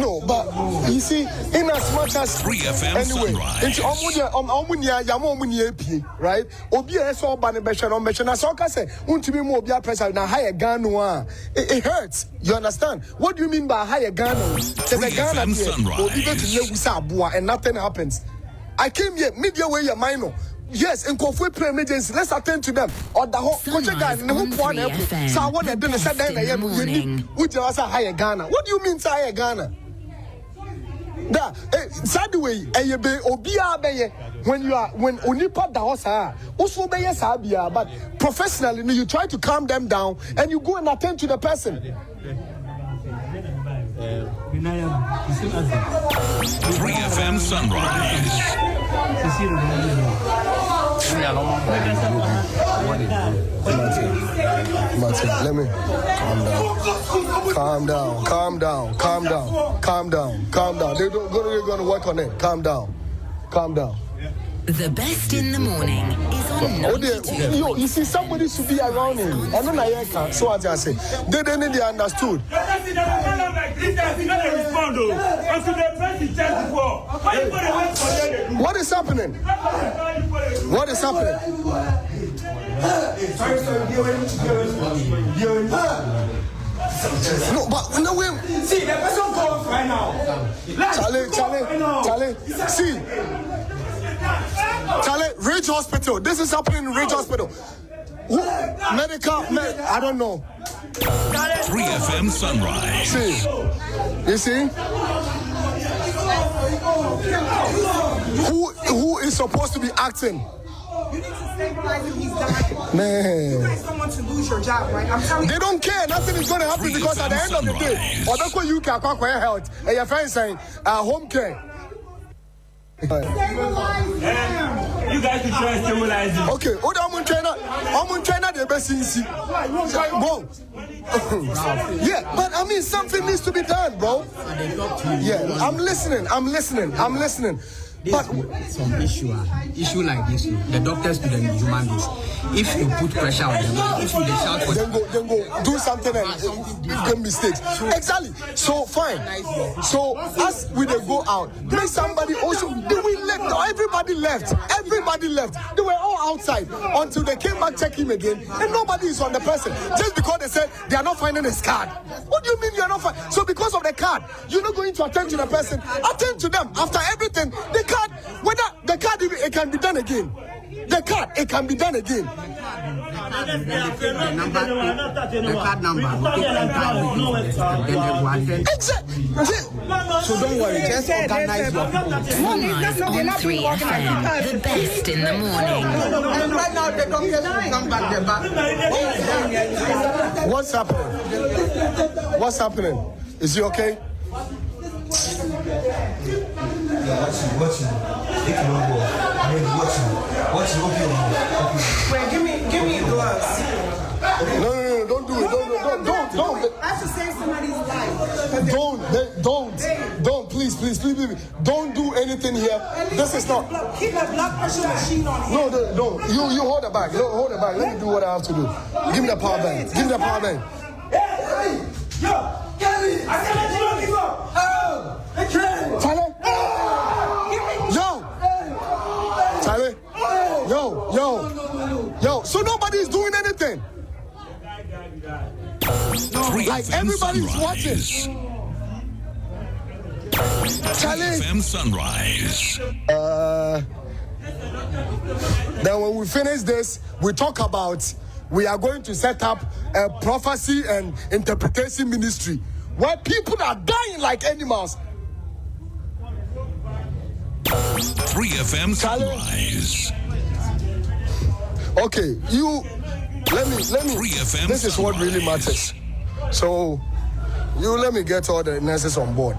No, but you see, in as much as 3FM anyway, Sunrise. Right? Obia so banebesha na so ka say untimi mo obia pressure na higher Ghana one. It hurts. You understand? What do you mean by higher Ghana? There's a Ghana here. Obi go to Lewisa Abua and nothing happens. I came here media way your minor. Yes, in Kofu Pre Emergency, let's attend to them. Or the whole country guy, no one. So I want to do the same thing. Which is a higher Ghana. What do you mean, higher Ghana? Da, sadly, when you are when Unipa da hosa, also be sabia, but professionally you try to calm them down and you go and attend to the person. 3FM Sunrise. Let me calm down. They're going to work on it. Calm down. The best in the morning is on 92. You see, somebody should be around him. I don't know. So as I say, they understood. What is happening? No, but no way. See, the person goes right now. Charlie. See. Charlie, Ridge Hospital. This is happening in Ridge Hospital. I don't know. 3FM Sunrise. See. You see? Who is supposed to be acting? You need to stabilize him. He's dying. Man. You guys don't want to lose your job, right? I'm telling you. They don't care. Nothing is going to happen because at the end of the day, or that's what you can call health. And your friend saying, home care. You guys should try to stabilize him. Okay, I'm China the best in see. Yeah, but I mean something needs to be done, bro. Yeah, I'm listening. But some issue like this, the doctors to the human beings. If you put pressure on them, if you shout for then go do something and make mistakes. Exactly. So fine. So as we they go out, make somebody also. Everybody left. They were all outside until they came back check him again, and nobody is on the person just because they said they are not finding his card. What do you mean you are not finding? So because of the card, you're not going to attend to the person. Attend to them after everything. The card, whether the card it can be done again. The card it can be done again. The card number. Exactly. So don't worry, just organize your people. Sunrise on 3FM, the best in the morning. And right now the doctors will come back there back. What's happening? Is he okay? Wait, give me gloves. No, don't do it. Don't. I have to save somebody's life. Don't, please. Don't do anything here. This is not. Keep a blood pressure machine on here. No. You hold the bag. Hold the bag. Let me do what I have to do. Give me the power bank. Hey, yo, Kelly, I said let you give up. Charlie. Charlie. Yo. So nobody is doing anything. Like everybody's watching. Charlie. 3FM Sunrise. Then when we finish this, we talk about we are going to set up a prophecy and interpretation ministry where people are dying like animals. 3FM Sunrise. Okay, let me. 3FM This is what really matters. So, you let me get all the nurses on board.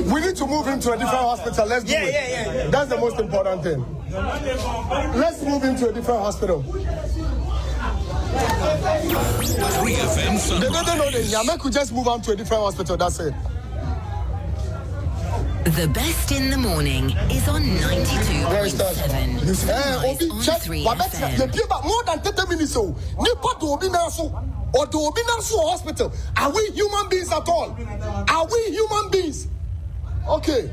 We need to move him to a different hospital. Let's do it. Yeah. That's the most important thing. Let's move him to a different hospital. 3FM Sunrise. They know that Yame could just move on to a different hospital. That's it. The best in the morning is on 92.7. More than 30 minutes. Or to be hospital. Are we human beings at all? Are we human beings? Okay.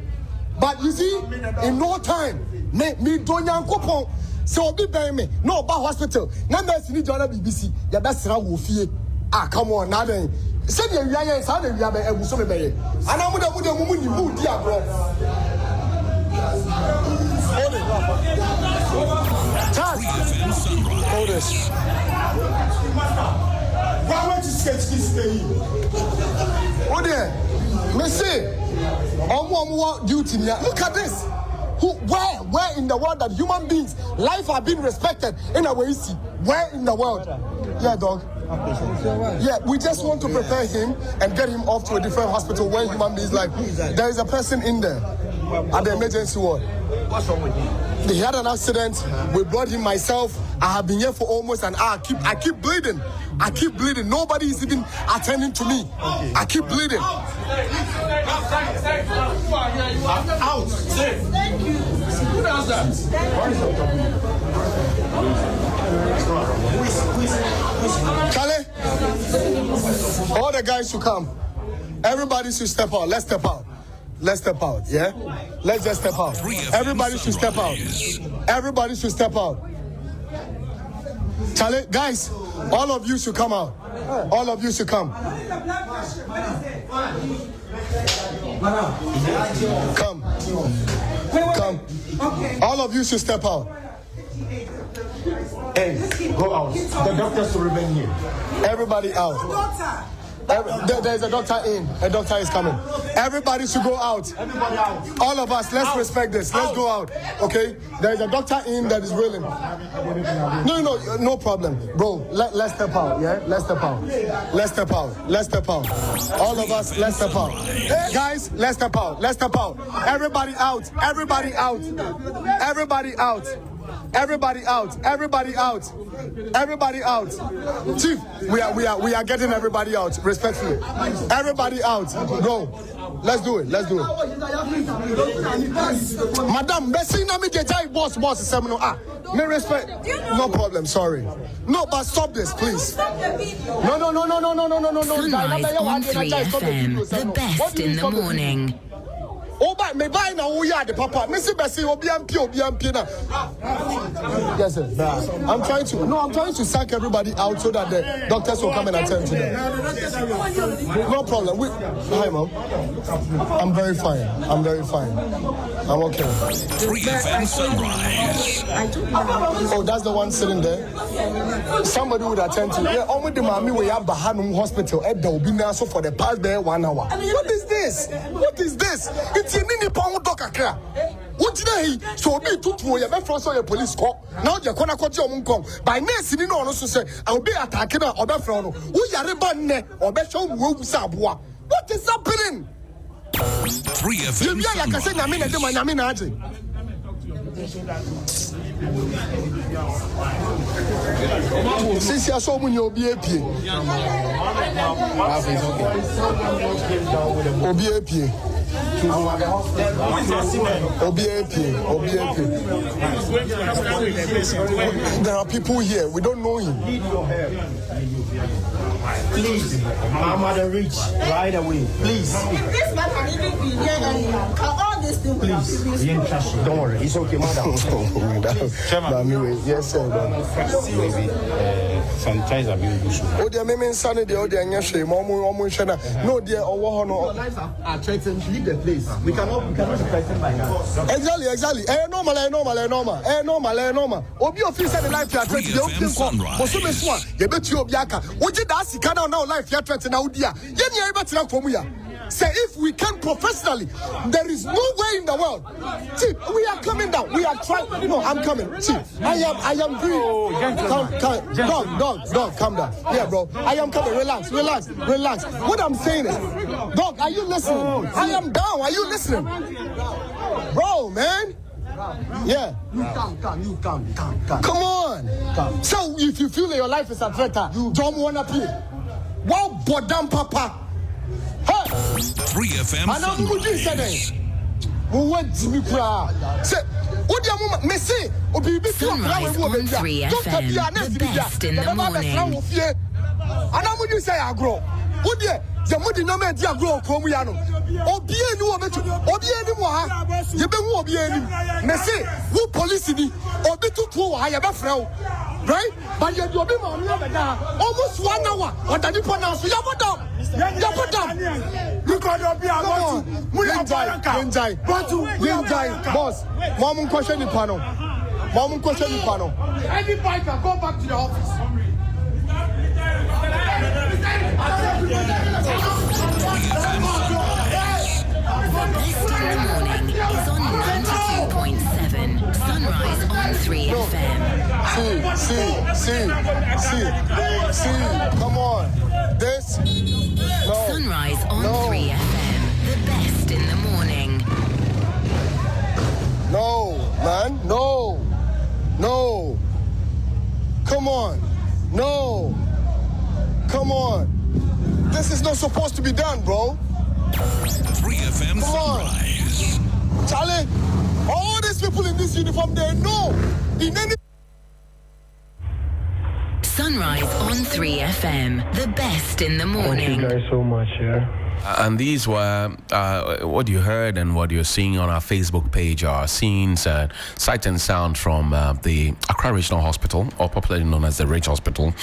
But you see, in no time, me don't yankopon. So be by me. No about hospital. Now there's need to BBC. Yeah, that's how we feel. Ah, come on, now then. Say the area is how they are able to be. And I'm with the woman you move, dear bro. Hold this. Why won't you sketch this thing? Oh there, me say, on duty. Look at this. Where in the world that human beings' life are being respected in a way? Where in the world? Yeah, dog. Yeah, we just want to prepare him and get him off to a different hospital where human beings life. There is a person in there at the emergency ward. What's wrong with him? He had an accident. We brought him myself. I have been here for almost an hour. I keep bleeding. I keep bleeding. Nobody is even attending to me. Okay. I keep bleeding. Out. Thank you. Who does that? Charlie, all the guys should come. Everybody should step out. Let's step out. Let's step out, yeah? Let's just step out. Everybody should step out. Everybody should step out. Charlie, guys, all of you should come out. All of you should come. Come. Come. All of you should step out. Hey, go out. The doctors will remain here. Everybody out. There's a doctor in. A doctor is coming. Everybody should go out. Everybody out. All of us, let's respect this. Let's go out. Okay? There's a doctor in that is willing. No problem. Bro, let's step out. Yeah? Let's step out. Let's step out. Let's step out. All of us, let's step out. Guys, let's step out. Let's step out. Everybody out. Everybody out. Everybody out. Everybody out. Everybody out. Everybody out. Chief, we are getting everybody out. Respectfully. Everybody out. Bro, let's do it. Let's do it. Madam, boss seminal. Me respect. No problem. Sorry. No, but stop this, please. No. Sunrise on 3FM. The best in the morning. Oh, but me buy now. We are the papa. Missy Bessie, OBMP now. Yes, sir. I'm trying to sack everybody out so that the doctors will come and attend to them. No problem. Hi, Mom. I'm very fine. I'm okay. 3FM Sunrise. Oh, that's the one sitting there. Somebody would attend to. Yeah, only the mommy we have Bahanum Hospital at the Obina so for the past there 1 hour. What is this? It's in the pound doctor. What did he? So be to your friends or your police call. Now you're gonna call your mum. By mercy, you know, also say, I'll be attacking or that friend. Who are the band or bet show Sabua? What is happening? 3FM Sunrise. Since you saw when you'll be a P. There are people here. We don't know him. Please, my mother reach right away. Please. This man can even be here and all the Please, don't worry. It's okay, madam. Chairman. Yes, sir. Maybe sanitizer being used. Oh, dear, me insanity. Oh, dear, yes, no, dear, or no. Lives are threatened. Leave the place. We cannot be threatened by that. Exactly. Normal. Obi officer the life you are threatened. You think you bet you Obiaka. What did that see? Can now life you are threatened now, dear. Say if we can professionally, there is no way in the world. See, we are coming down. We are trying. No, I'm coming. See, I am doing. Dog, calm down. Yeah, bro. I am coming. Relax. What I'm saying is, dog, are you listening? I am down. Are you listening? Bro, man. Yeah. You come. Come on. So if you feel that your life is a threat, you don't want to play. Wow, bodam papa. 3FM Sunrise. Sunrise on 3FM, the best in the morning. And I'm going to say, I grow. What dear? The money no man dear grow, Comiano. Obi any woman, Obi any more. You be more be any. Messi, who police me? Obi to I have a frown. Right? But you're doing almost 1 hour. What are you pronounce? You put down. You can't be a boss. Mom question the panel. Everybody can go back to the office. The best in the morning is on 92.7 Sunrise on 3FM. See. Come on. This. No. Sunrise on 3FM. The best in the morning. No, man. No. Come on. No. Come on. This is not supposed to be done, bro. 3FM Sunrise. Charlie, all these people in this uniform, they know in any. Sunrise on 3FM, the best in the morning. Thank you guys so much, And these were what you heard and what you're seeing on our Facebook page are scenes, sight and sound from the Accra Regional Hospital, or popularly known as the Ridge Hospital.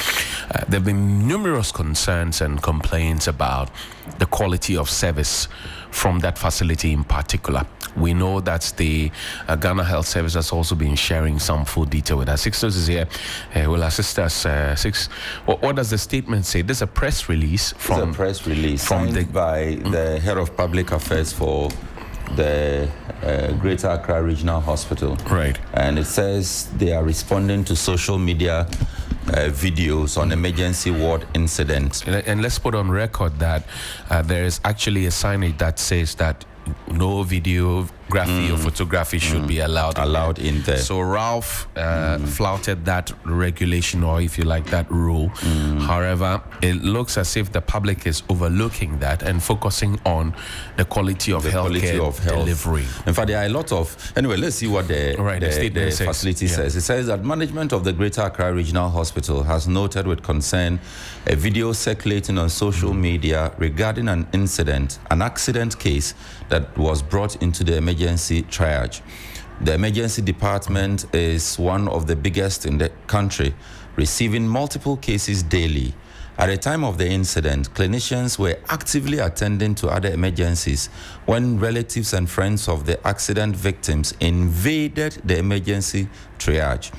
There have been numerous concerns and complaints about the quality of service from that facility in particular. We know that the Ghana Health Service has also been sharing some full detail with us. Sixtos is here, will assist us. Six, what does the statement say? There's a press release from signed by the head of public affairs for the Greater Accra Regional Hospital. Right. And it says they are responding to social media videos on emergency ward incidents. And let's put on record that there is actually a signage that says that no videography or photography should be allowed in there. So Ralph flouted that regulation, or if you like, that rule. However, it looks as if the public is overlooking that and focusing on the quality of healthcare delivery. In fact, there are a lot of... Anyway, let's see what the facility says. It says that management of the Greater Accra Regional Hospital has noted with concern a video circulating on social media regarding an accident case that was brought into the emergency triage. The emergency department is one of the biggest in the country, receiving multiple cases daily. At the time of the incident, clinicians were actively attending to other emergencies when relatives and friends of the accident victims invaded the emergency triage.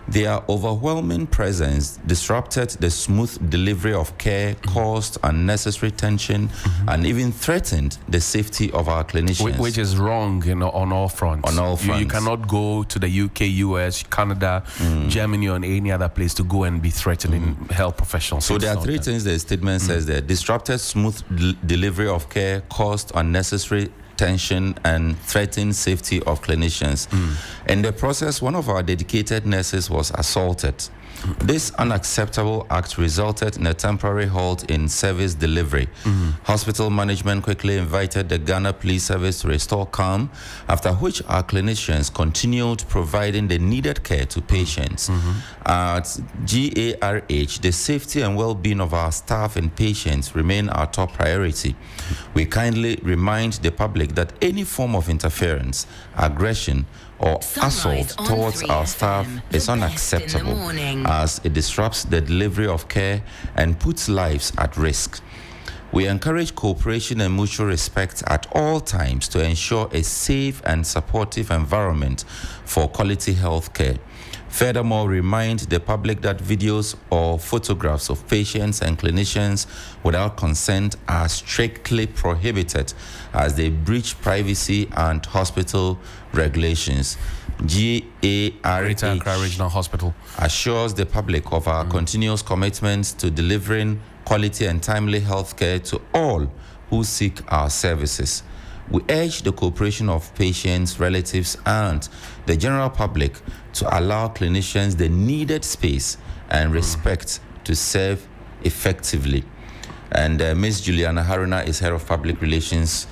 Their overwhelming presence disrupted the smooth delivery of care, caused unnecessary tension, and even threatened the safety of our clinicians. Which is wrong, on all fronts. On all fronts. You cannot go to the UK, US, Canada, Germany, or any other place to go and be threatening health professionals. So there are three things the statement says there. Disrupted smooth delivery of care, caused unnecessary tension, and threatened safety of clinicians. In the process, one of our dedicated nurses was assaulted. This unacceptable act resulted in a temporary halt in service delivery. Hospital management quickly invited the Ghana Police Service to restore calm, after which our clinicians continued providing the needed care to patients. At GARH, the safety and well-being of our staff and patients remain our top priority. We kindly remind the public that any form of interference, aggression, or assault towards our staff is unacceptable, as it disrupts the delivery of care and puts lives at risk. We encourage cooperation and mutual respect at all times to ensure a safe and supportive environment for quality health care. Furthermore, remind the public that videos or photographs of patients and clinicians without consent are strictly prohibited, as they breach privacy and hospital regulations. Accra Regional Hospital assures the public of our continuous commitment to delivering quality and timely health care to all who seek our services. We urge the cooperation of patients, relatives, and the general public to allow clinicians the needed space and respect to serve effectively. And Ms. Juliana Haruna is Head of Public Relations,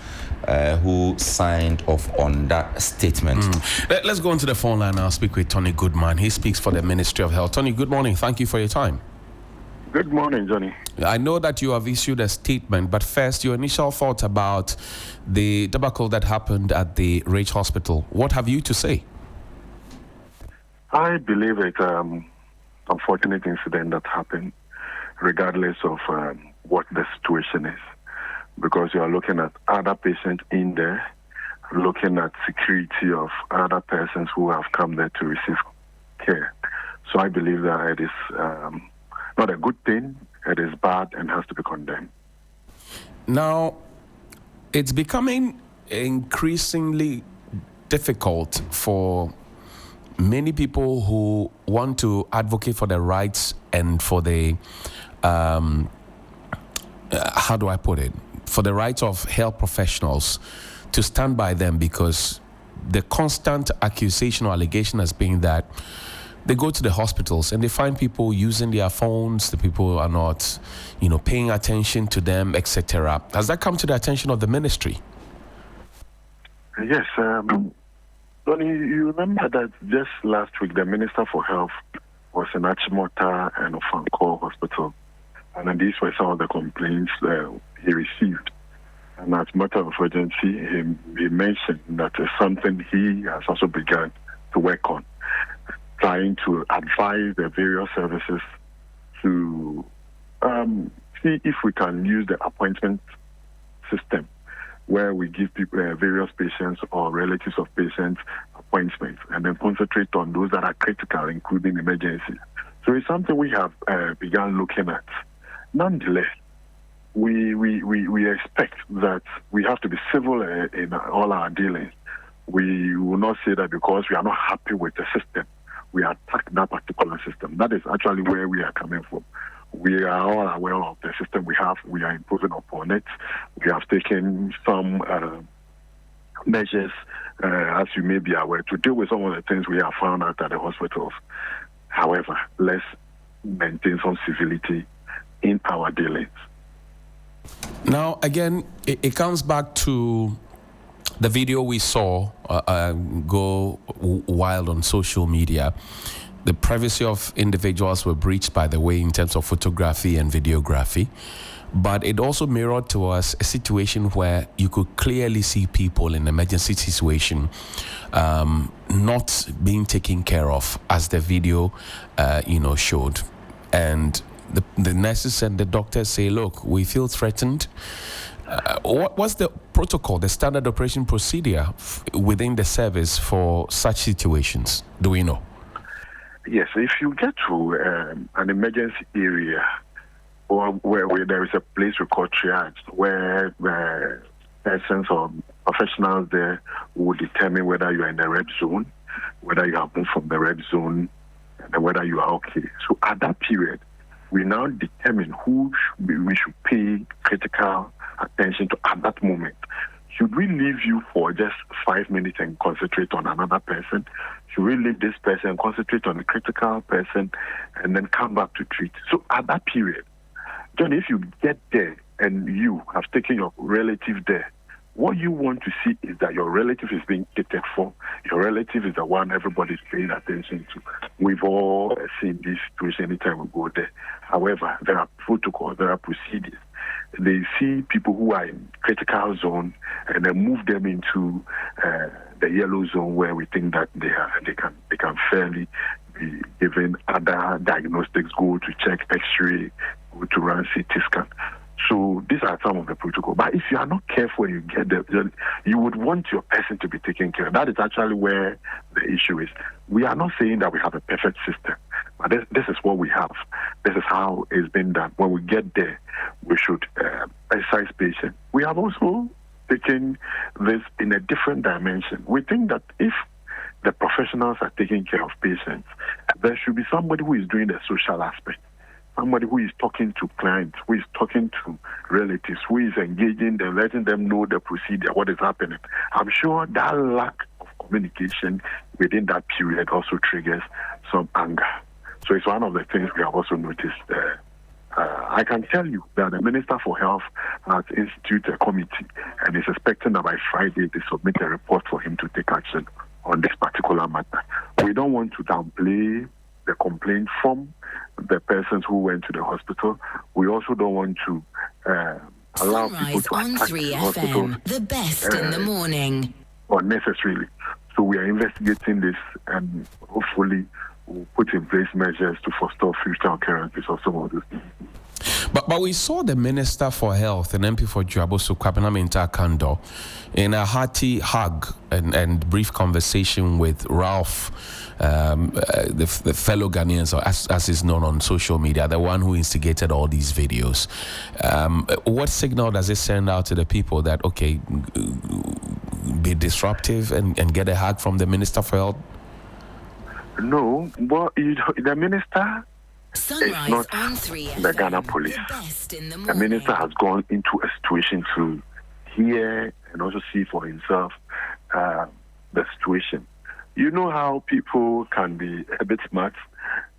who signed off on that statement. Let's go onto the phone line now. I'll speak with Tony Goodman. He speaks for the Ministry of Health. Tony, good morning. Thank you for your time. Good morning, Johnny. I know that you have issued a statement, but first, your initial thoughts about the debacle that happened at the Rage Hospital. What have you to say? I believe it's an unfortunate incident that happened, regardless of what the situation is, because you are looking at other patients in there, looking at security of other persons who have come there to receive care. So I believe that it is not a good thing. It is bad and has to be condemned. Now, it's becoming increasingly difficult for many people who want to advocate for the rights and for the, how do I put it, for the rights of health professionals to stand by them, because the constant accusation or allegation has been that they go to the hospitals and they find people using their phones, the people are not, paying attention to them, etc. Has that come to the attention of the ministry? Yes. Tony, you remember that just last week, the Minister for Health was in Achimota and Ofankor Hospital. And these were some of the complaints he received. And as a matter of urgency, he mentioned that it's something he has also begun to work on, trying to advise the various services to see if we can use the appointment system, where we give people, various patients or relatives of patients appointments, and then concentrate on those that are critical, including emergencies. So it's something we have begun looking at. Nonetheless, we expect that we have to be civil in all our dealings. We will not say that because we are not happy with the system, we attack that particular system. That is actually where we are coming from. We are all aware of the system we have. We are improving upon it. We have taken some measures, as you may be aware, to deal with some of the things we have found out at the hospitals. However, let's maintain some civility in our dealings. Now, again, it comes back to the video we saw go wild on social media. The privacy of individuals were breached, by the way, in terms of photography and videography. But it also mirrored to us a situation where you could clearly see people in emergency situation not being taken care of, as the video, showed. And the nurses and the doctors say, look, we feel threatened. What's the protocol, the standard operation procedure within the service for such situations? Do we know? Yes, if you get to an emergency area or where there is a place we call triage, where persons or professionals there will determine whether you are in the red zone, whether you have moved from the red zone, and whether you are okay. So at that period, we now determine who we should pay critical attention to at that moment. Should we leave you for just 5 minutes and concentrate on another person? Should we leave this person and concentrate on the critical person and then come back to treat? So at that period, John, if you get there and you have taken your relative there, what you want to see is that your relative is being catered for. Your relative is the one everybody's paying attention to. We've all seen this situation anytime we go there. However, there are protocols, there are procedures. They see people who are in critical zone and then move them into the yellow zone where we think that they can fairly be given other diagnostics, go to check X-ray, go to run CT scan. So these are some of the protocols. But if you are not careful and you get there, then you would want your person to be taken care of. That is actually where the issue is. We are not saying that we have a perfect system, but this is what we have. This is how it's been done. When we get there, we should exercise patience. We have also taken this in a different dimension. We think that if the professionals are taking care of patients, there should be somebody who is doing the social aspect. Somebody who is talking to clients, who is talking to relatives, who is engaging them, letting them know the procedure, what is happening. I'm sure that lack of communication within that period also triggers some anger. So it's one of the things we have also noticed. I can tell you that the Minister for Health has instituted a committee and is expecting that by Friday they submit a report for him to take action on this particular matter. We don't want to downplay the complaint from the persons who went to the hospital. We also don't want to allow people to attack the hospital. The best in the morning. Unnecessarily. So we are investigating this and hopefully we'll put in place measures to forestall future occurrences of some of these things. But we saw the Minister for Health and MP for Dwaboso, Kwabena Mintah Kando, in a hearty hug and brief conversation with Ralph, the fellow Ghanaians, or as is known on social media, the one who instigated all these videos. What signal does it send out to the people that, okay, be disruptive and get a hug from the Minister for Health? No, but the minister Sunrise is not on 3 the Ghana police. The minister has gone into a situation to hear and also see for himself the situation. You know how people can be a bit smart,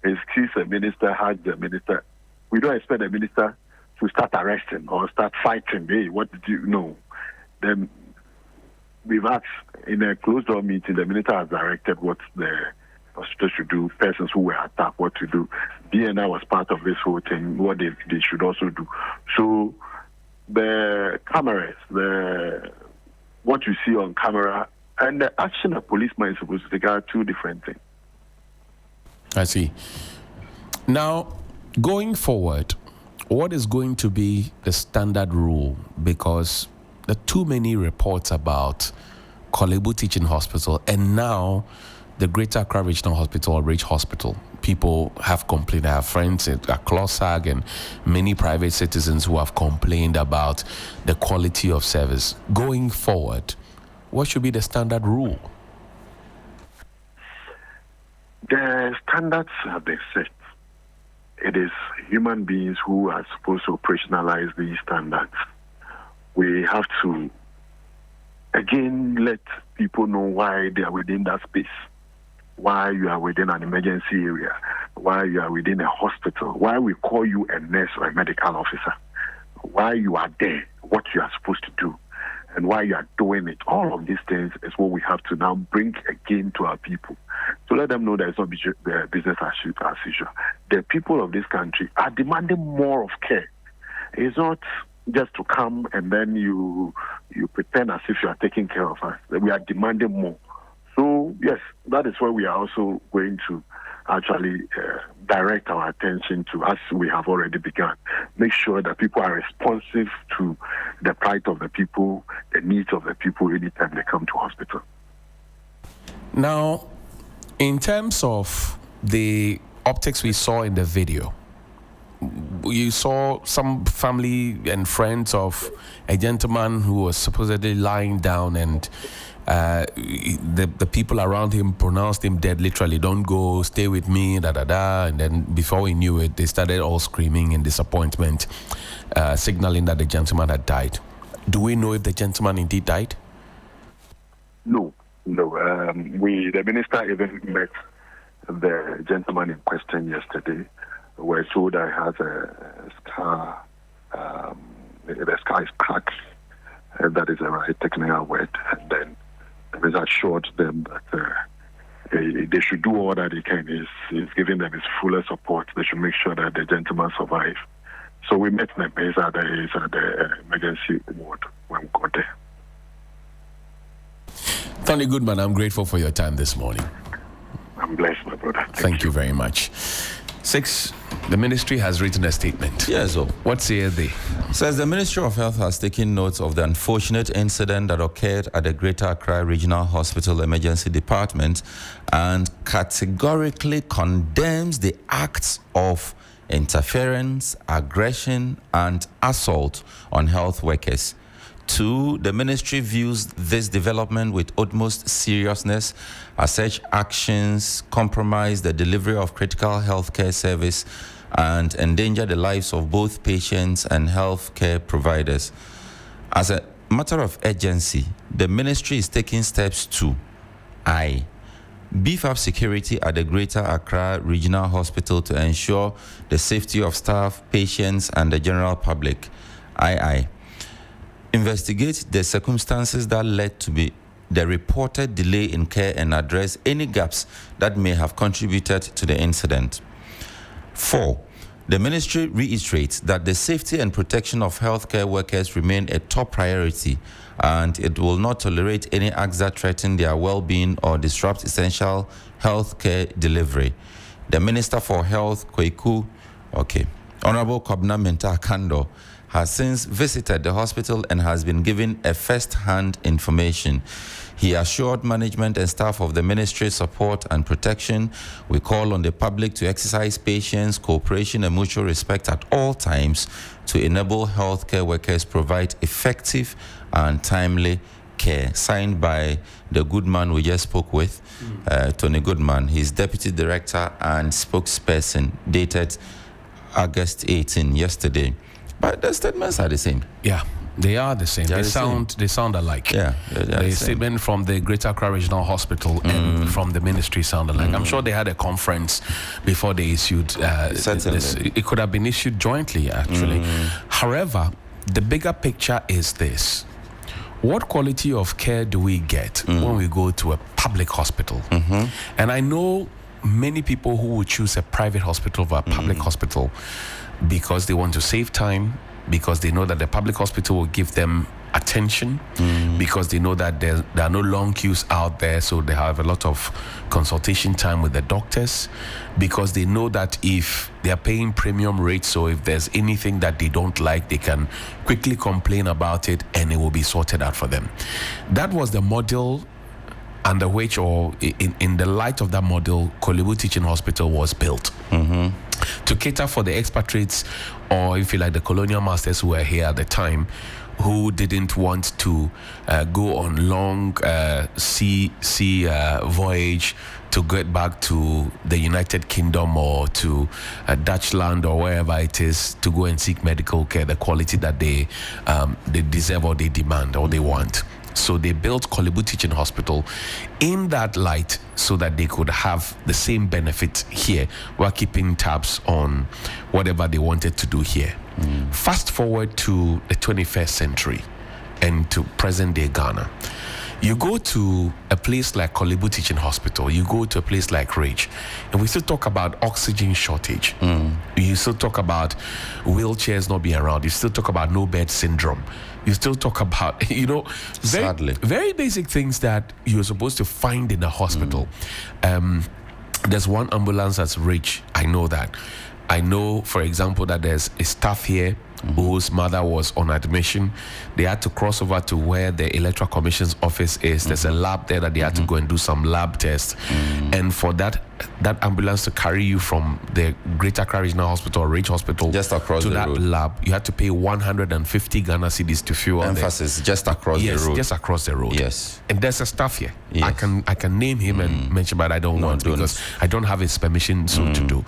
excuse a minister, hug the minister. We don't expect the minister to start arresting or start fighting. Hey, what did you know? Then we've asked in a closed-door meeting, the minister has directed what the hospital should do, persons who were attacked, what to do. BNI was part of this whole thing, what they should also do. So the cameras, what you see on camera, and the action a policeman is supposed to take are two different things. I see. Now, going forward, what is going to be the standard rule? Because there are too many reports about Korle Bu Teaching Hospital and now the Greater Accra Regional Hospital or Ridge Hospital. People have complained. I have friends at Closag and many private citizens who have complained about the quality of service. Going forward, what should be the standard rule? The standards have been set. It is human beings who are supposed to operationalize these standards. We have to, again, let people know why they are within that space, why you are within an emergency area, why you are within a hospital, why we call you a nurse or a medical officer, why you are there, what you are supposed to do, and why you are doing it. All of these things is what we have to now bring again to our people, to let them know that it's not business as usual. The people of this country are demanding more of care. It's not just to come and then you pretend as if you are taking care of us. We are demanding more. So, yes, that is where we are also going to actually direct our attention to, as we have already begun. Make sure that people are responsive to the plight of the people, the needs of the people anytime they come to hospital. Now, in terms of the optics we saw in the video, you saw some family and friends of a gentleman who was supposedly lying down and the people around him pronounced him dead, literally, don't go, stay with me, da-da-da. And then before we knew it, they started all screaming in disappointment, signaling that the gentleman had died. Do we know if the gentleman indeed died? No. The minister even met the gentleman in question yesterday. We're told I has a scar. The scar is cracked. That is a right technical word. And then the minister assured them that they should do all that they can. He's giving them his fullest support. They should make sure that the gentleman survives. So we met them. He's at the emergency ward when we got there. Tony Goodman, I'm grateful for your time this morning. I'm blessed, my brother. Thank you very much. 6, the ministry has written a statement. Yes, so what say they? Says the Ministry of Health has taken note of the unfortunate incident that occurred at the Greater Accra Regional Hospital Emergency Department and categorically condemns the acts of interference, aggression, and assault on health workers. 2, the ministry views this development with utmost seriousness, as such actions compromise the delivery of critical healthcare service and endanger the lives of both patients and healthcare providers. As a matter of urgency, the ministry is taking steps to beef up security at the Greater Accra Regional Hospital to ensure the safety of staff, patients, and the general public. Investigate the circumstances that led to the reported delay in care and address any gaps that may have contributed to the incident. 4, the ministry reiterates that the safety and protection of healthcare workers remain a top priority, and it will not tolerate any acts that threaten their well-being or disrupt essential healthcare delivery. The Minister for Health, Honorable Kobna Menta Kando, has since visited the hospital and has been given a first-hand information. He assured management and staff of the ministry support and protection. We call on the public to exercise patience, cooperation, and mutual respect at all times to enable healthcare workers provide effective and timely care. Signed by the good man we just spoke with, Tony Goodman. He's Deputy Director and spokesperson, dated August 18, yesterday. But the statements are the same. Yeah, they are the same. They sound alike. Yeah, the statement from the Greater Accra Regional Hospital and from the ministry sound alike. I'm sure they had a conference before they issued this. It could have been issued jointly, actually. However, the bigger picture is this. What quality of care do we get when we go to a public hospital? And I know many people who would choose a private hospital over a public hospital because they want to save time, because they know that the public hospital will give them attention, because they know that there are no long queues out there, so they have a lot of consultation time with the doctors, because they know that if they are paying premium rates, so if there's anything that they don't like, they can quickly complain about it and it will be sorted out for them. That was the model under which, or in the light of that model, Kolebu Teaching Hospital was built. To cater for the expatriates, or if you like, the colonial masters who were here at the time, who didn't want to go on long sea voyage to get back to the United Kingdom or to Dutchland or wherever it is to go and seek medical care, the quality that they deserve or they demand or they want. So they built Kolebu Teaching Hospital in that light so that they could have the same benefit here while keeping tabs on whatever they wanted to do here. Fast forward to the 21st century and to present-day Ghana. You go to a place like Kolebu Teaching Hospital, you go to a place like Rage, and we still talk about oxygen shortage. You still talk about wheelchairs not being around. You still talk about no bed syndrome. You still talk about, very basic things that you're supposed to find in a hospital. There's one ambulance that's Rage. I know that. I know, for example, that there's a staff here whose mother was on admission. They had to cross over to where the Electoral Commission's office is. There's a lab there that they had to go and do some lab tests. And for that ambulance to carry you from the Greater Accra Regional Hospital or Rage Hospital just across to the that road. lab, you had to pay 150 Ghana cedis to fuel. Emphasis, just across the road. Yes, just across the road. Yes. And there's a staff here. Yes. I can name him and mention, but I don't want because I don't have his permission to do.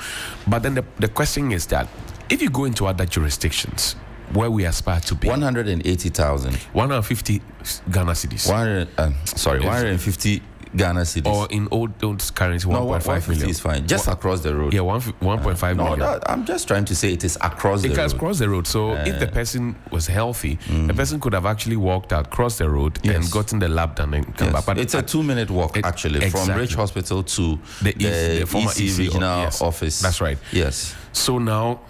But then the question is that if you go into other jurisdictions, where we aspire to be. 180,000. 150 Ghana cedis. 150 Ghana cedis. Or in old currency, 1.5 million. Is fine. Just across the road. Yeah, 1.5 million. No, I'm just trying to say it is across the road. It can cross the road. So if the person was healthy, the person could have actually walked out, crossed the road, and gotten the lab done and come back. But it's a 2-minute walk, actually, from Rich Hospital to the former EC regional office. That's right. Yes. So now,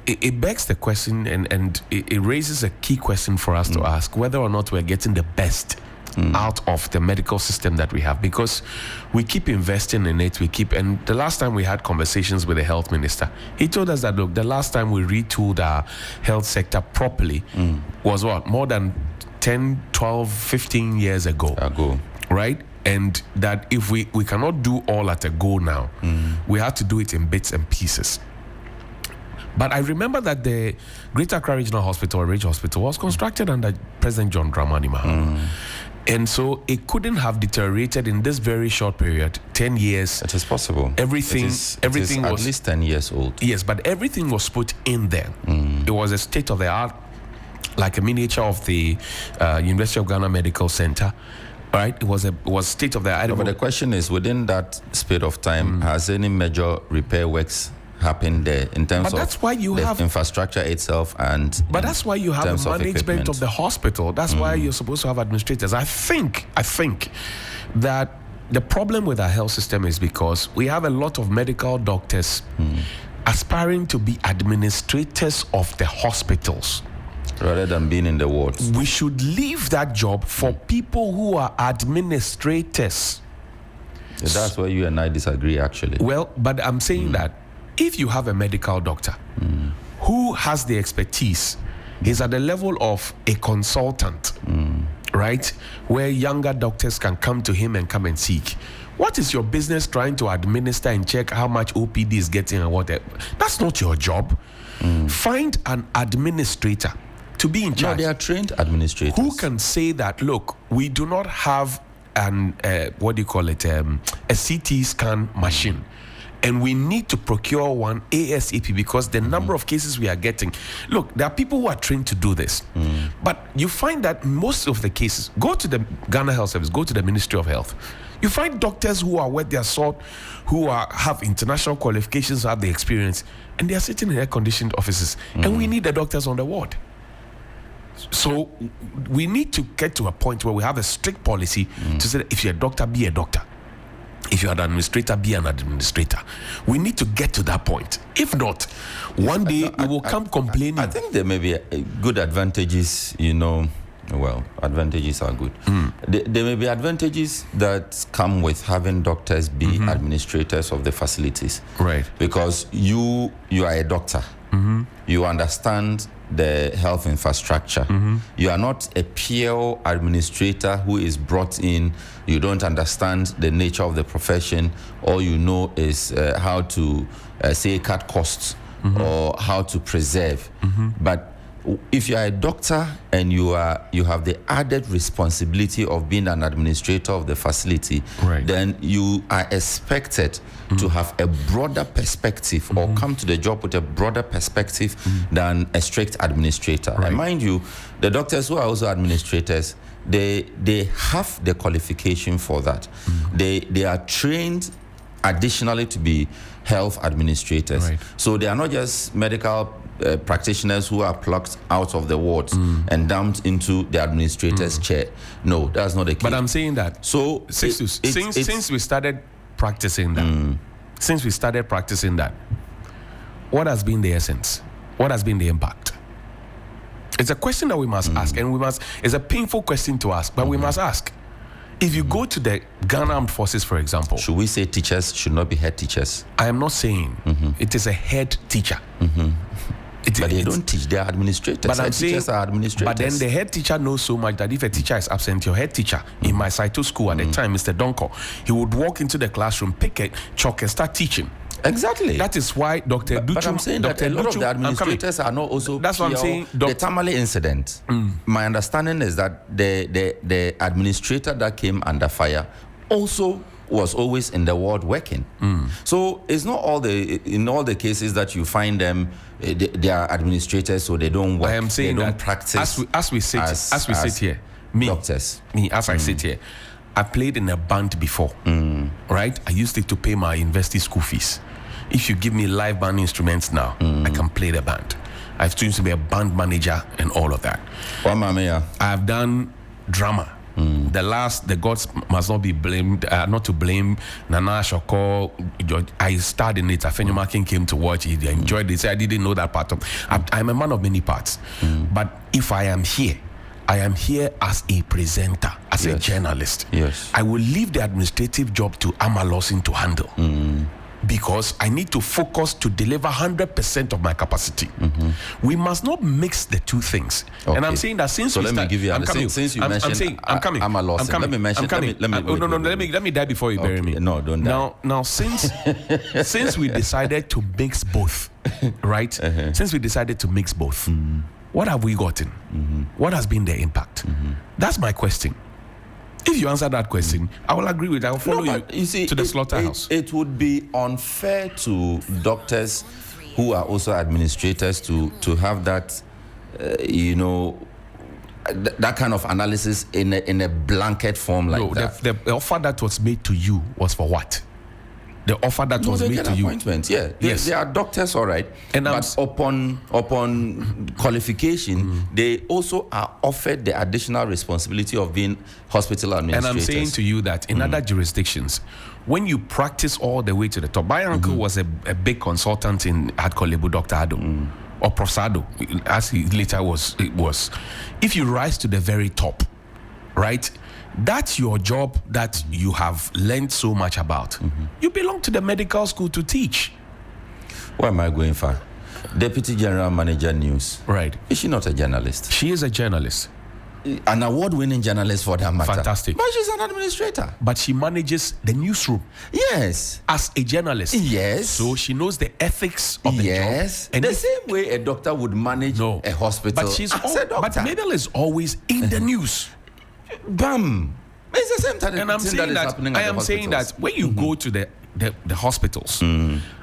it begs the question, and it raises a key question for us to ask, whether or not we're getting the best out of the medical system that we have, because we keep investing in it. And the last time we had conversations with the health minister, he told us that, look, the last time we retooled our health sector properly was more than 10, 12, 15 years ago. Right? And that if we cannot do all at a go now, we have to do it in bits and pieces. But I remember that the Greater Accra Regional Hospital, Ridge Hospital, was constructed under President John Dramani Mahama. And so it couldn't have deteriorated in this very short period, 10 years. It is possible. Everything was at least 10 years old. Yes, but everything was put in there. It was a state of the art, like a miniature of the University of Ghana Medical Center. Right? It was state of the art. But the question is, within that space of time, has any major repair works happened there in terms of the infrastructure itself? But that's why you have a management of the hospital. That's why you're supposed to have administrators. I think that the problem with our health system is because we have a lot of medical doctors aspiring to be administrators of the hospitals rather than being in the wards. We should leave that job for people who are administrators. Yeah, that's where you and I disagree, actually. Well, but I'm saying that if you have a medical doctor who has the expertise, he's at the level of a consultant, right? Where younger doctors can come to him and come and seek. What is your business trying to administer and check how much OPD is getting and whatever? That's not your job. Find an administrator to be in charge. No, they are trained administrators. Who can say that, look, we do not have a CT scan machine, and we need to procure one ASAP because the number of cases we are getting. Look, there are people who are trained to do this. But you find that most of the cases, go to the Ghana Health Service, go to the Ministry of Health. You find doctors who are worth their salt, who have international qualifications, have the experience, and they are sitting in air-conditioned offices. And we need the doctors on the ward. So we need to get to a point where we have a strict policy to say that if you're a doctor, be a doctor. If you're an administrator, be an administrator. We need to get to that point. If not, one day we will come complaining. I think there may be good advantages, Well, advantages are good. There may be advantages that come with having doctors be administrators of the facilities. Right. Because you are a doctor. You understand the health infrastructure. You are not a pure administrator who is brought in. You don't understand the nature of the profession. All you know is how to, cut costs or how to preserve. But if you are a doctor and you have the added responsibility of being an administrator of the facility, then you are expected to have a broader perspective or come to the job with a broader perspective than a strict administrator. And mind you, the doctors who are also administrators, they have the qualification for that. They are trained additionally to be health administrators. So they are not just medical practitioners who are plucked out of the wards and dumped into the administrator's chair. No, that's not the case. But I'm saying that. So since we started practicing that, what has been the essence? What has been the impact? It's a question that we must ask, and it's a painful question to ask, but we must ask. If you go to the Ghana Armed Forces, for example, should we say teachers should not be head teachers? I am not saying it is a head teacher. But they don't teach, they are administrators. But I'm saying, teachers are administrators. But then the head teacher knows so much that if a teacher is absent, your head teacher, in my Saito school at the time, Mr. Donko, he would walk into the classroom, pick a chalk and start teaching. Exactly. That is why Dr. Duchu... But I'm saying that a lot of the administrators are not also... That's what I'm saying. The Tamale incident, my understanding is that the administrator that came under fire also was always in the ward working. So it's not in all the cases that you find them, they are administrators, so they don't work. I am saying they don't that practice as we sit here, doctors. I sit here, I played in a band before, right? I used it to pay my university school fees. If you give me live band instruments now, I can play the band. I've chosen to be a band manager and all of that. I've done drama. The gods must not be blamed, not to blame. Nana Shoko, I starred in it. Afenyo King came to watch it. I enjoyed it. I didn't know that part of. I'm a man of many parts. But if I am here as a presenter, as a journalist. Yes. I will leave the administrative job to Amma Lawson to handle. Because I need to focus to deliver 100% of my capacity. We must not mix the two things. Okay. And I'm saying that since let me give you. I'm coming. Since you mentioned, I'm coming. I'm let me mention. Let me die before you bury me. No, don't die. Now, since we decided to mix both, right? Since we decided to mix both, what have we gotten? What has been the impact? That's my question. If you answer that question, I will agree with it. I will follow you to the slaughterhouse. It would be unfair to doctors who are also administrators to have that, that kind of analysis in a blanket form like that. The offer that was made to you was for what? The offer that was made to you. Appointments. Yeah. They are doctors, all right. But upon qualification, they also are offered the additional responsibility of being hospital administrators. And I'm saying to you that in other jurisdictions, when you practice all the way to the top, my uncle was a big consultant at Kolebu, Dr. Ado, or Professor, as he later was. If you rise to the very top, right? That's your job that you have learned so much about. You belong to the medical school to teach. Where am I going for? Deputy General Manager News. Right. Is she not a journalist? She is a journalist. An award-winning journalist for that matter. Fantastic. But she's an administrator. But she manages the newsroom. Yes. As a journalist. Yes. So she knows the ethics of the job. Yes. And the same way a doctor would manage a hospital. But but Mabel is always in the news. Bam. It's the same time. And I'm saying that when you go to the hospitals,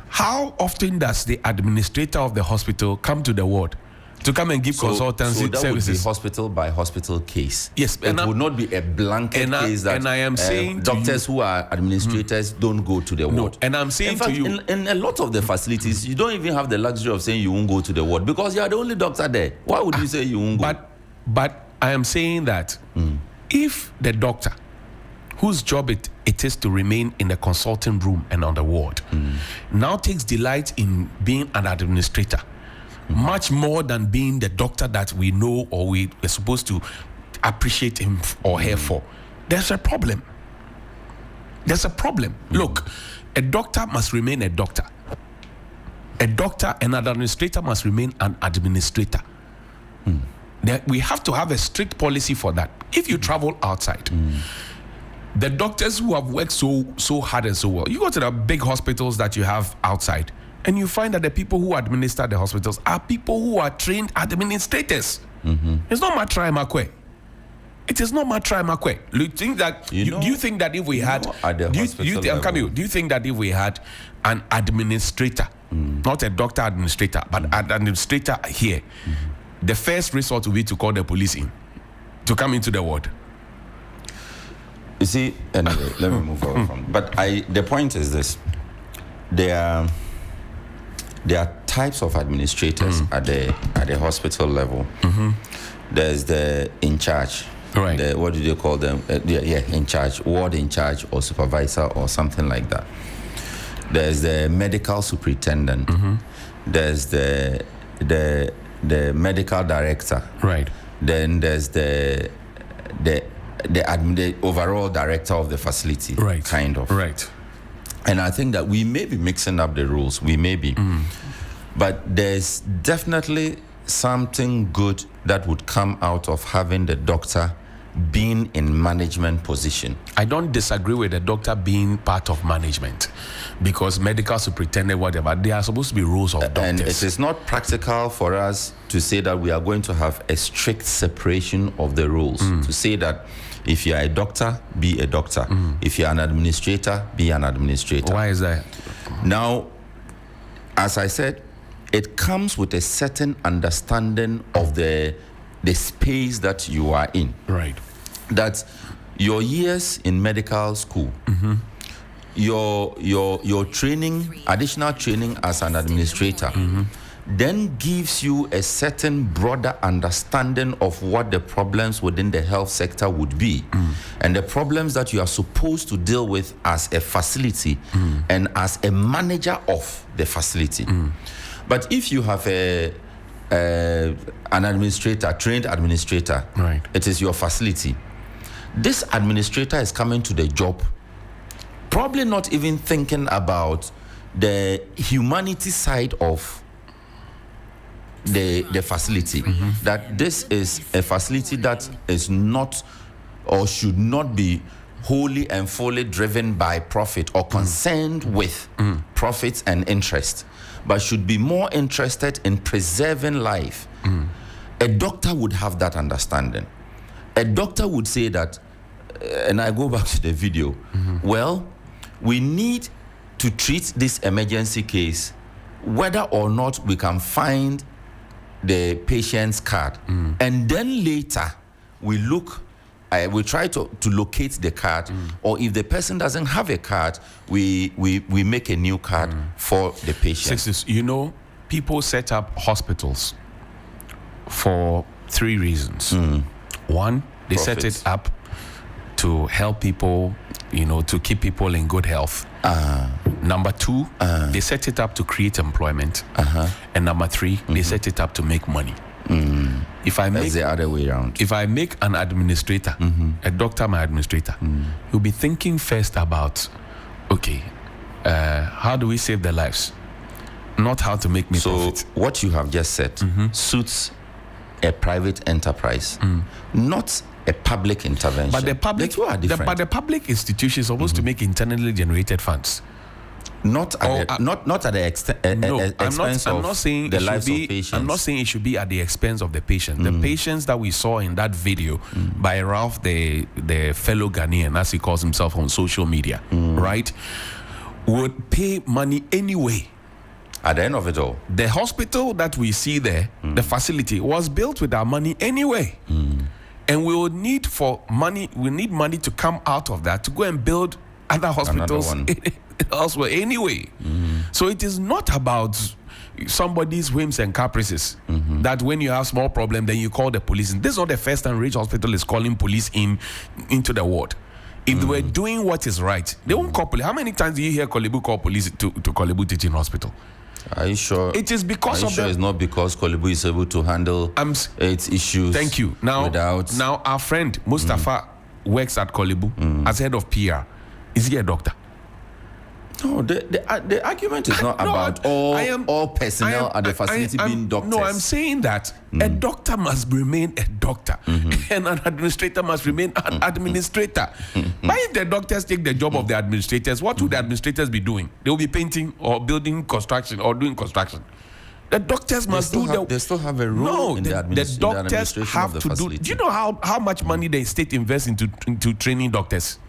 how often does the administrator of the hospital come to the ward to come and give consultancy services? Would be hospital by hospital case. Yes, it would not be a blanket case that. And I am saying doctors who are administrators don't go to the ward. And I'm saying to you, in a lot of the facilities, you don't even have the luxury of saying you won't go to the ward because you are the only doctor there. Why would you say you won't go? But I am saying that if the doctor, whose job it is to remain in the consulting room and on the ward, now takes delight in being an administrator, much more than being the doctor that we know or we are supposed to appreciate him or her for, there's a problem. There's a problem. Look, a doctor must remain a doctor. A doctor and an administrator must remain an administrator. We have to have a strict policy for that. If you travel outside, the doctors who have worked so hard and so well, you go to the big hospitals that you have outside, and you find that the people who administer the hospitals are people who are trained administrators. It's not my try makwe. It is not my try makwe. Do you think that? Do you think that if we had? Do you think that if we had an administrator, not a doctor administrator, but an administrator here, the first resort would be to call the police in to come into the ward? You see, anyway, let me move on from. But the point is this: there are types of administrators at the hospital level. There's the in charge, right? What do they call them? In charge, ward in charge, or supervisor, or something like that. There's the medical superintendent. There's the medical director. Right. Then there's the overall director of the facility. Right. Kind of. Right. And I think that we may be mixing up the rules. We may be. But there's definitely something good that would come out of having the doctor being in management position. I don't disagree with the doctor being part of management, because medical superintendent, whatever, they are supposed to be roles of doctors. And it is not practical for us to say that we are going to have a strict separation of the roles. To say that If you are a doctor, be a doctor. If you are an administrator, be an administrator. Why is that? Now, as I said, it comes with a certain understanding of the space that you are in. Right. That your years in medical school, your training, additional training as an administrator, then gives you a certain broader understanding of what the problems within the health sector would be, and the problems that you are supposed to deal with as a facility and as a manager of the facility. But if you have an administrator, trained administrator, right, it is your facility. This administrator is coming to the job probably not even thinking about the humanity side of the facility. That this is a facility that is not or should not be wholly and fully driven by profit or concerned with profits and interest, but should be more interested in preserving life. A doctor would have that understanding. A doctor would say that, and I go back to the video, well, we need to treat this emergency case whether or not we can find the patient's card. And then later, we try to locate the card, or if the person doesn't have a card, we make a new card for the patient. Sisters, you know, people set up hospitals for 3 reasons. One, they set it up to help people, you know, to keep people in good health. Number 2, they set it up to create employment. And number 3, they set it up to make money. If I make That's the other way around. If I make an administrator, a doctor, my administrator, he'll be thinking first about, okay, how do we save their lives? Not how to make me profit. So what you have just said suits a private enterprise, not a public intervention. But the public, the two are different. but the public institution is supposed to make internally generated funds. Not at the expense of the lives of patients. I'm not saying it should be at the expense of the patient. The patients that we saw in that video by Ralph, the fellow Ghanaian, as he calls himself on social media, right, would pay money anyway. At the end of it all, the hospital that we see there, the facility, was built with our money anyway. And we would need money to come out of that to go and build other hospitals elsewhere anyway. So it is not about somebody's whims and caprices that when you have small problem, then you call the police. And this is not the first time Ridge Hospital is calling police into the ward. If they were doing what is right, they won't call police. How many times do you hear Kolebu call police to Kolebu Teaching Hospital? Are you sure? It is because of it's not because Kolebu is able to handle its issues. Thank you. Now our friend Mustafa works at Kolebu as head of PR. Is he a doctor? No, the argument is not about all personnel at the facility being doctors. No, I'm saying that a doctor must remain a doctor, and an administrator must remain an administrator. But if the doctors take the job of the administrators, what would the administrators be doing? They will be painting or building construction or doing construction. The doctors must They still have a role in the administration have of the to facility. do you know how much money the state invests into training doctors?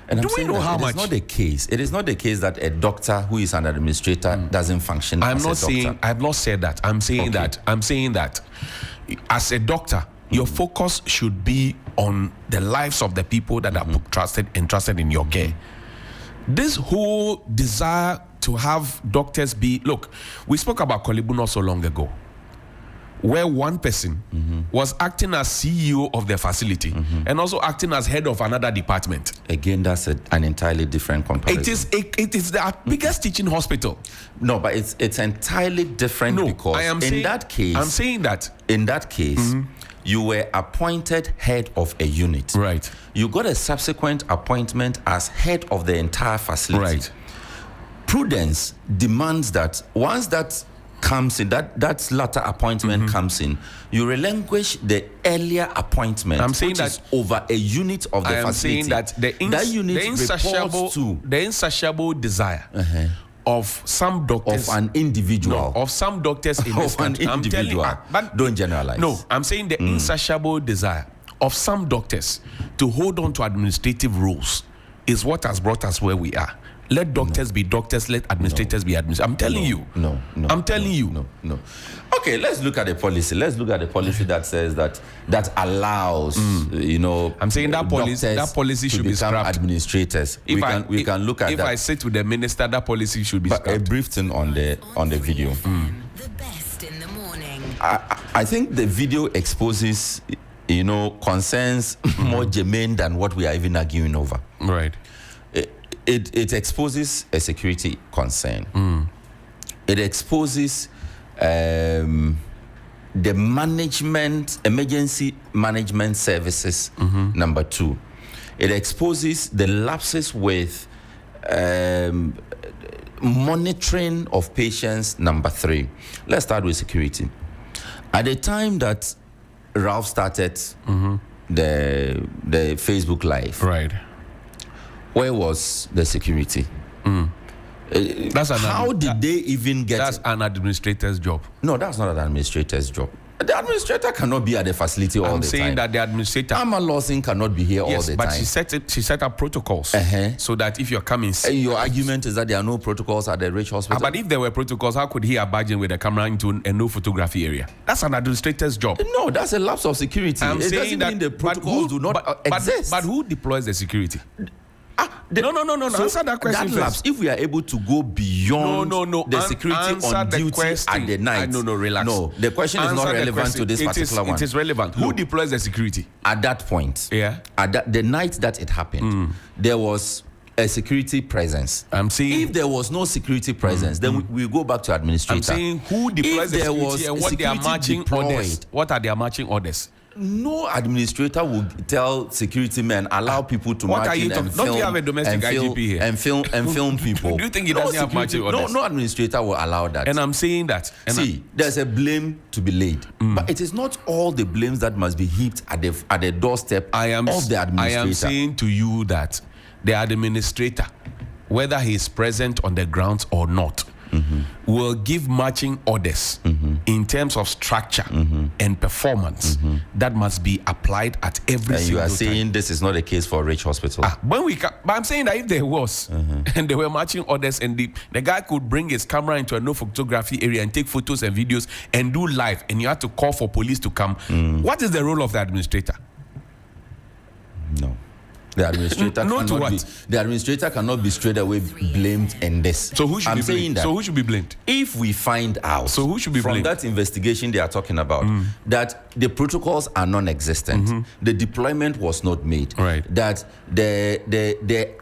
And do we know how much? It's not the case. It is not the case that a doctor who is an administrator doesn't function as a doctor. I've not said that. I'm saying that as a doctor, your focus should be on the lives of the people that are entrusted in your care. This whole desire to have doctors look, we spoke about Kolebu not so long ago, where one person was acting as CEO of the facility and also acting as head of another department. Again, that's an entirely different comparison. It is the biggest teaching hospital. No, but it's entirely different because I'm saying that in that case, you were appointed head of a unit. Right. You got a subsequent appointment as head of the entire facility. Right. Prudence demands that once that comes in, that latter appointment comes in, you relinquish the earlier appointment, which is over a unit of the facility. I am saying that the insatiable desire of some doctors, of an individual, of some doctors in this country. Don't generalize. No, I'm saying the insatiable desire of some doctors to hold on to administrative roles is what has brought us where we are. Let doctors be doctors, let administrators be administrators. I'm telling you. No. I'm telling you. No. Okay, let's look at the policy. Let's look at the policy that says that allows, I'm saying that policy should be scrapped. Administrators. We can look at if that. If I sit with the minister, that policy should be scrapped. A brief thing on the video. The best in the morning. I think the video exposes, concerns more germane than what we are even arguing over. Right. It exposes a security concern. It exposes the emergency management services, number 2. It exposes the lapses with monitoring of patients, number 3. Let's start with security. At the time that Ralph started the Facebook Live, right, where was the security? How did they even get? That's an administrator's job. No, that's not an administrator's job. The administrator cannot be at the facility all the time. I'm saying that the administrator, Amma Lawson, cannot be here all the time. Yes, but she set up protocols so that if you're coming, your argument is that there are no protocols at the Rich Hospital. But if there were protocols, how could he have barged in with a camera into a no photography area? That's an administrator's job. No, that's a lapse of security. I'm it saying doesn't that mean the protocols do not exist. But who deploys the security? No. So answer that question that lapse, if we are able to go beyond the security on duty at the night. Relax. No, the question is not relevant to this particular one. It is relevant. Who deploys the security? At that point, at the night that it happened, there was a security presence. I'm saying if there was no security presence, then we go back to administrator. I'm saying who deploys the security and what they are marching orders. What are their marching orders? No administrator will tell security men allow people to march in and film. Don't you have a domestic IGP here? And film people. Do you think he doesn't have marching orders? No administrator will allow that. And I'm saying that. There's a blame to be laid, but it is not all the blames that must be heaped at the doorstep of the administrator. I am saying to you that the administrator, whether he is present on the grounds or not, will give marching orders in terms of structure and performance that must be applied at every single time. You are saying this is not the case for Rich Hospital? But I'm saying that if there was, and there were marching orders, and the guy could bring his camera into a no photography area and take photos and videos and do live, and you had to call for police to come, what is the role of the administrator? No. The administrator cannot be straight away blamed in this. So who should be blamed? So who should be blamed? If we find out who should be from blamed? That investigation they are talking about that the protocols are non-existent, the deployment was not made, that there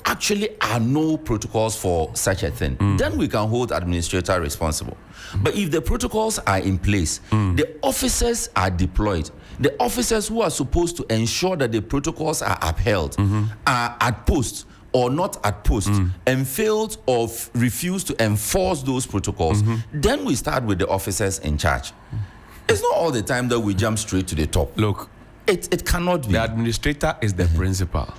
actually are no protocols for such a thing, then we can hold administrator responsible. But if the protocols are in place, the officers are deployed, the officers who are supposed to ensure that the protocols are upheld are at post or not at post and failed or refused to enforce those protocols, then we start with the officers in charge. It's not all the time that we jump straight to the top. Look, it cannot be. The administrator is the principal.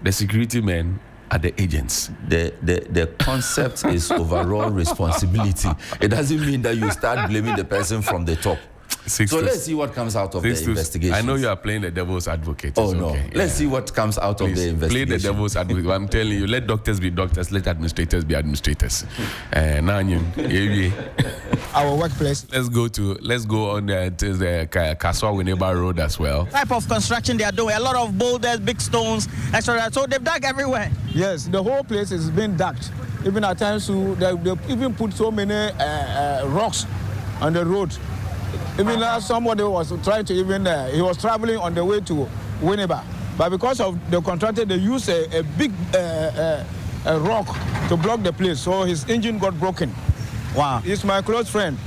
The security men are the agents. The concept is overall responsibility. It doesn't mean that you start blaming the person from the top. Let's see what comes out of the investigation. I know you are playing the devil's advocate. Oh, no. Okay. Let's see what comes out of the investigation. Play the devil's advocate. I'm telling you, let doctors be doctors, let administrators be administrators. Our workplace. Let's go on to the Kaswa Winneba Road as well. Type of construction they are doing, a lot of boulders, big stones, etc. So they've dug everywhere. Yes, the whole place is being dug. Even at times, they even put so many rocks on the road. Even somebody was trying to he was traveling on the way to Winneba. But because of the contractor, they used a big rock to block the place. So his engine got broken. Wow. He's my close friend.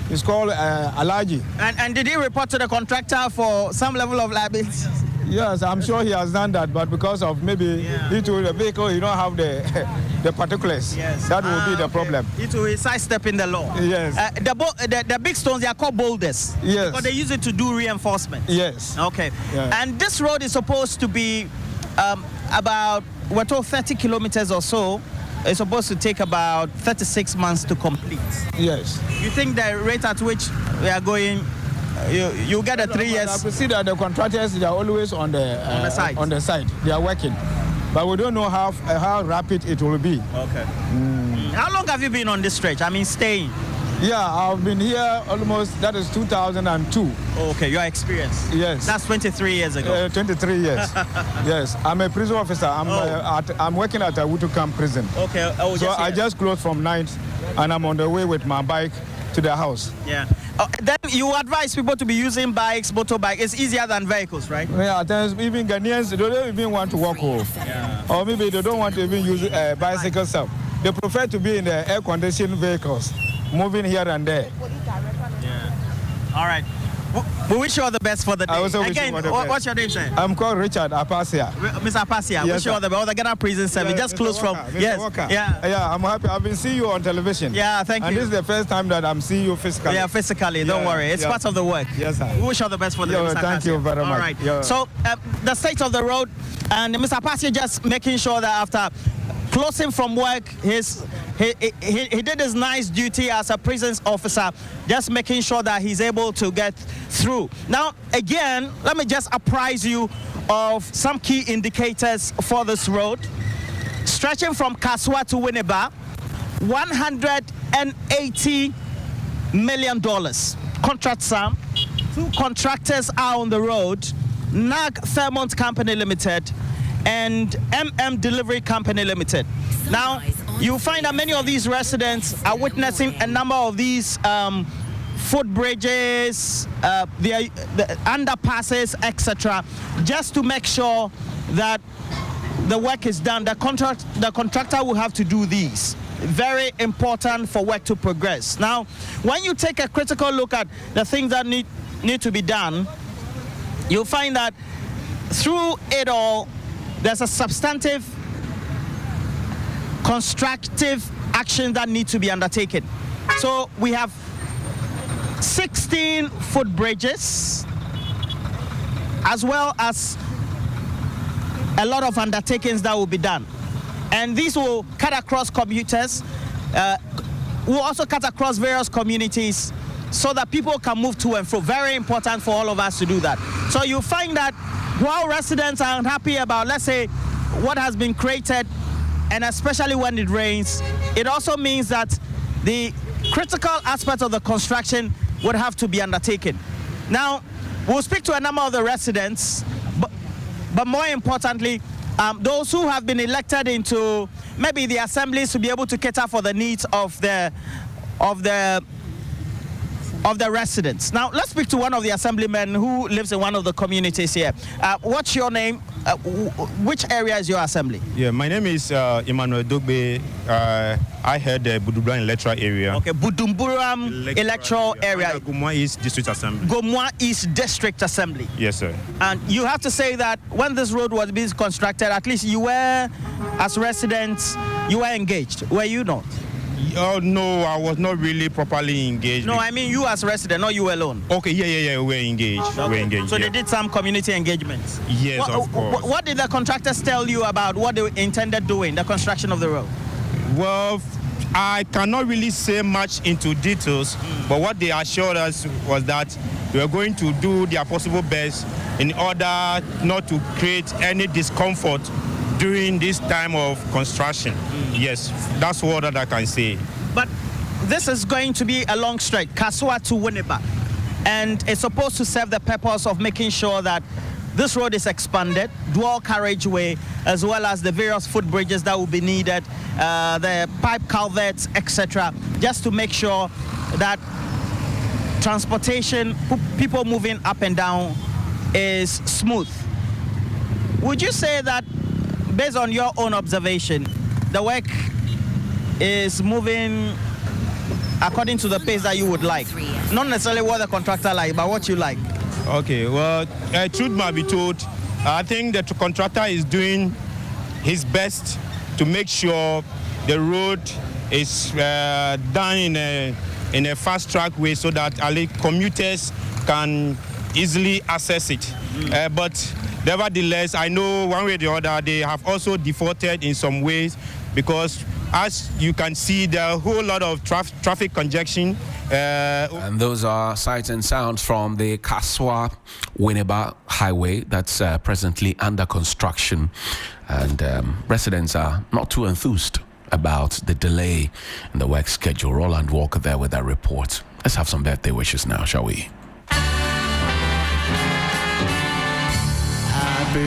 He's called Alaji. And did he report to the contractor for some level of liability? Yes, I'm sure he has done that, but because of maybe he told the vehicle, you don't have the particulars. Yes. That will be the problem. It will be sidestepping the law. Yes. The big stones, they are called boulders. Yes. Because they use it to do reinforcement. Yes. Okay. Yeah. And this road is supposed to be about, we're told 30 kilometers or so. It's supposed to take about 36 months to complete. Yes. You think the rate at which we are going you get a 3 years. I could see that the contractors, they are always on the side. On the side, they are working, but we don't know how rapid it will be. Okay. How long have you been on this stretch? I mean, staying. Yeah, I've been here almost. That is 2002. Okay, your experience. Yes. That's 23 years ago. 23 years. Yes, I'm a prison officer. I'm working at a Wutu camp prison. Okay. So I just closed from night, and I'm on the way with my bike to the house. Yeah. Then you advise people to be using bikes, motorbike. It's easier than vehicles, right? Yeah, at times even Ghanaians, they don't even want to walk home. Yeah. Or maybe they don't want to even use bicycle stuff. They prefer to be in the air-conditioned vehicles, moving here and there. Yeah. All right. We wish you all the best for the day. I also wish Again, you all the best. What's your name, sir? I'm called Richard Apasia. Mr. Apasia, Yes, wish you all the best. The Ghana Prison Service. Yeah, Just Mr. close Walker, from. Mr. Yes. Walker. Yeah. I'm happy. I've been seeing you on television. Yeah, thank you. And this is the first time that I'm seeing you physically. Yeah, physically. Don't worry. It's part of the work. Yes, sir. We wish you all the best for the day, Mr. Thank Apasia. you very much. All right. Yeah. So, the state of the road, and Mr. Apasia just making sure that after closing from work, he did his nice duty as a prison officer, just making sure that he's able to get through. Now, again, let me just apprise you of some key indicators for this road. Stretching from Kaswa to Winneba, $180 million contract sum. 2 contractors are on the road: NAG Fairmont Company Limited and Delivery Company Limited. Now, you find that many of these residents are witnessing a number of these footbridges, the underpasses, etc., just to make sure that the work is done. The contractor will have to do these. Very important for work to progress. Now, when you take a critical look at the things that need to be done, you'll find that through it all, there's a substantive, constructive action that need to be undertaken. So we have 16 footbridges, as well as a lot of undertakings that will be done. And these will cut across commuters, will also cut across various communities so that people can move to and fro. Very important for all of us to do that. So you find that while residents are unhappy about, let's say, what has been created, and especially when it rains, it also means that the critical aspect of the construction would have to be undertaken. Now, we'll speak to a number of the residents, but more importantly, those who have been elected into maybe the assemblies to be able to cater for the needs of the residents. Now, let's speak to one of the assemblymen who lives in one of the communities here. What's your name? Which area is your assembly? Yeah, my name is Emmanuel Dogbe. I head the Budumburam electoral area. Okay, Budumburam electoral area. Gomwa East District Assembly. Gomwa East District Assembly. Yes, sir. And you have to say that when this road was being constructed, at least you were, as residents, you were engaged. Were you not? Oh, no, I was not really properly engaged. No, I mean you as resident, not you alone. Okay, yeah, we're engaged. Okay. We're engaged. So they did some community engagements? Yes, of course. What did the contractors tell you about what they intended doing, the construction of the road? Well, I cannot really say much into details, but what they assured us was that they were going to do their possible best in order not to create any discomfort during this time of construction. Yes, that's all that I can say. But this is going to be a long stretch, Kaswa to Winneba, and it's supposed to serve the purpose of making sure that this road is expanded, dual carriageway, as well as the various footbridges that will be needed, the pipe culverts, etc., just to make sure that transportation, people moving up and down, is smooth. Would you say that, based on your own observation, the work is moving according to the pace that you would like? Not necessarily what the contractor like, but what you like. Okay, well, truth might be told, I think the contractor is doing his best to make sure the road is done in a fast-track way so that commuters can easily access it. But nevertheless, I know one way or the other, they have also defaulted in some ways because, as you can see, there are a whole lot of traffic congestion And those are sights and sounds from the Kaswa-Winneba Highway that's presently under construction. And residents are not too enthused about the delay in the work schedule. Roland Walker there with that report. Let's have some birthday wishes now, shall we?